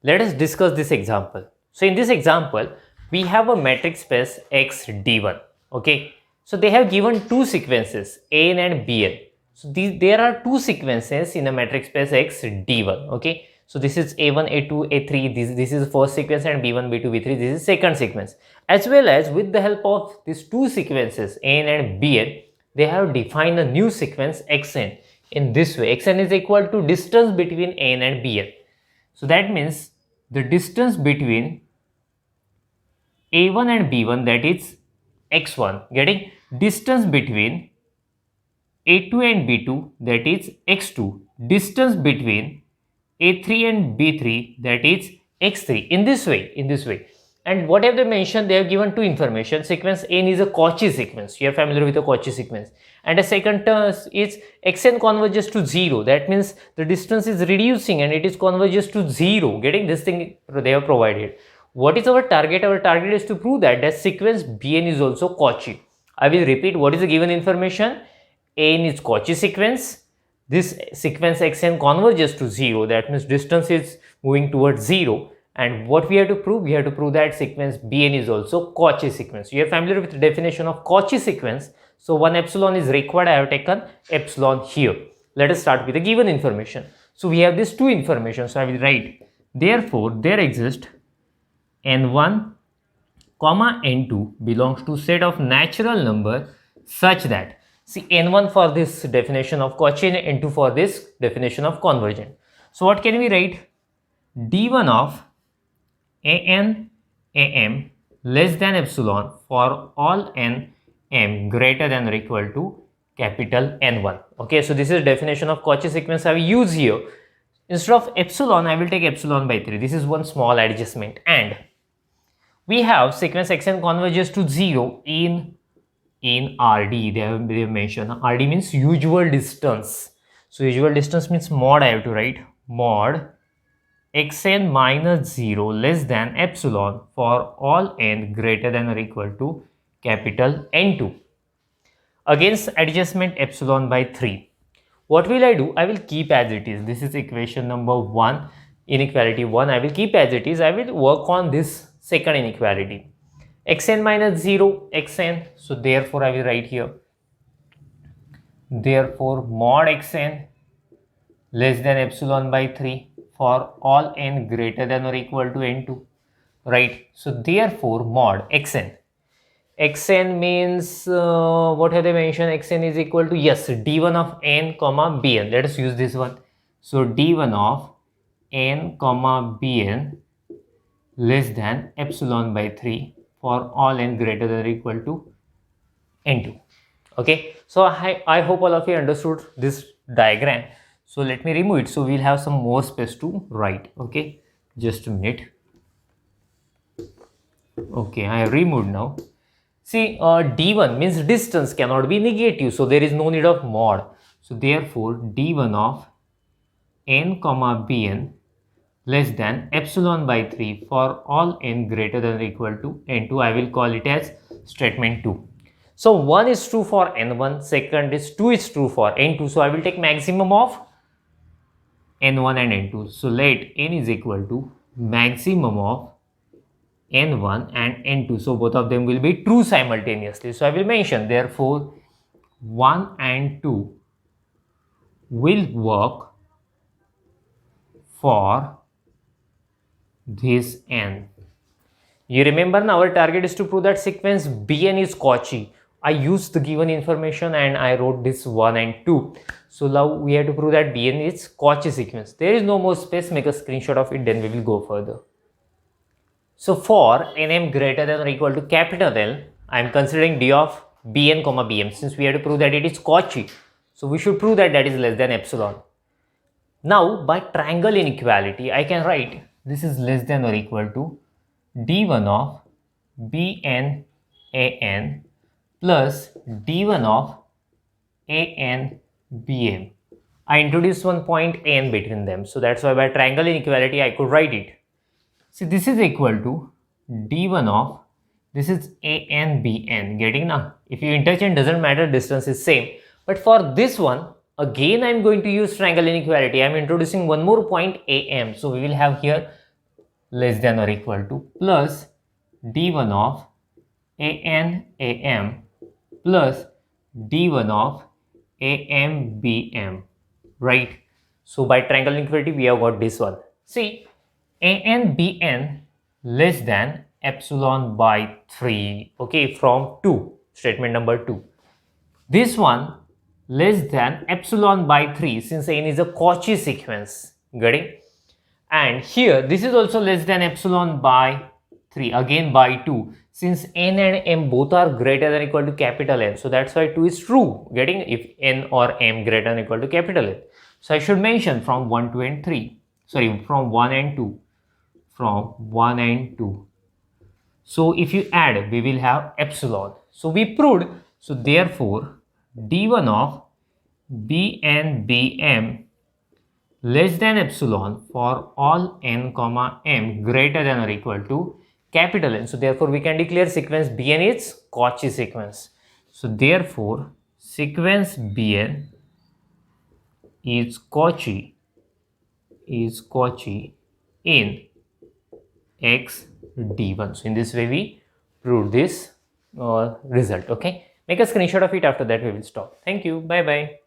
Let us discuss this example. So in this example, we have a matrix space X D1. Okay. So they have given two sequences An and Bn. So there are two sequences in a matrix space X D1. Okay. So this is A1, A2, A3. This is first sequence, and B1, B2, B3. This is second sequence. As well as with the help of these two sequences An and Bn, they have defined a new sequence Xn in this way. Xn is equal to distance between An and Bn. So that means the distance between A1 and B1, that is x1, getting distance between A2 and B2, that is x2, distance between A3 and B3, that is x3, in this way. And what have they mentioned? They have given two information. Sequence N is a Cauchy sequence. You are familiar with the Cauchy sequence. And the second term is xn converges to 0. That means the distance is reducing and it is converges to 0. Getting this thing they have provided. What is our target? Our target is to prove that sequence Bn is also Cauchy. I will repeat what is the given information. N is Cauchy sequence. This sequence xn converges to 0. That means distance is moving towards 0. And what we have to prove? We have to prove that sequence Bn is also Cauchy sequence. You are familiar with the definition of Cauchy sequence. So 1 epsilon is required. I have taken epsilon here. Let us start with the given information. So we have these two information. So I will write, therefore there exists n1 comma n2 belongs to set of natural number such that, see, n1 for this definition of Cauchy and n2 for this definition of convergent. So what can we write? D1 of an am less than epsilon for all n m greater than or equal to capital N1. Okay, so this is definition of Cauchy sequence I will use here. Instead of epsilon, I will take epsilon by 3. This is one small adjustment. And we have sequence xn converges to 0 in RD. They have mentioned RD means usual distance. So usual distance means mod. I have to write mod xn minus 0 less than epsilon for all n greater than or equal to capital N2. Against adjustment epsilon by 3. What will I do? I will keep as it is. This is equation number 1, inequality 1. I will keep as it is. I will work on this second inequality. Xn minus 0, xn. So therefore I will write here. Therefore mod xn less than epsilon by 3 for all n greater than or equal to n2. Right. So therefore mod xn. Xn means what have they mentioned? Xn is equal to, yes, d1 of n comma bn. Let us use this one. So d1 of n comma bn less than epsilon by 3 for all n greater than or equal to n2. Okay, so I hope all of you understood this diagram. So let me remove it. So we'll have some more space to write. Okay, just a minute. Okay, I have removed now. See, d1 means distance cannot be negative, so there is no need of mod. So therefore d1 of n comma bn less than epsilon by 3 for all n greater than or equal to n2. I will call it as statement 2. So 1 is true for n1, second is 2 is true for n2. So I will take maximum of n1 and n2. So let n is equal to maximum of n1 and n2. So both of them will be true simultaneously. So I will mention, therefore 1 and 2 will work for this n. You remember now our target is to prove that sequence Bn is Cauchy. I used the given information and I wrote this 1 and 2. So now we have to prove that Bn is Cauchy sequence. There is no more space. Make a screenshot of it, then we will go further. So for nm greater than or equal to capital L, I am considering d of bn comma bm, since we have to prove that it is Cauchy. So we should prove that that is less than epsilon. Now by triangle inequality, I can write this is less than or equal to d1 of bn an plus d1 of an bm. I introduced one point an between them. So that's why by triangle inequality, I could write it. See, this is equal to d1 of, this is an bn. Getting now? If you interchange, doesn't matter, distance is same. But for this one, again I am going to use triangle inequality. I am introducing one more point am. So we will have here less than or equal to plus d1 of an am plus d1 of am bm, right? So by triangle inequality we have got this one. See, an bn less than epsilon by 3, okay, from 2, statement number 2. This one less than epsilon by 3 since n is a Cauchy sequence, getting? And here this is also less than epsilon by 3, again by 2, since n and m both are greater than or equal to capital N. So that's why 2 is true, getting, if n or m greater than or equal to capital N. So I should mention from 1, 2 and 3, sorry, from 1 and 2, from 1 and 2. So if you add, we will have epsilon. So we proved, so therefore d1 of b and bm less than epsilon for all n comma m greater than or equal to capital N. So therefore we can declare sequence Bn is Cauchy sequence. So therefore sequence Bn is Cauchy in x d1. So in this way we prove this result. Okay, make a screenshot of it. After that we will stop. Thank you. Bye bye.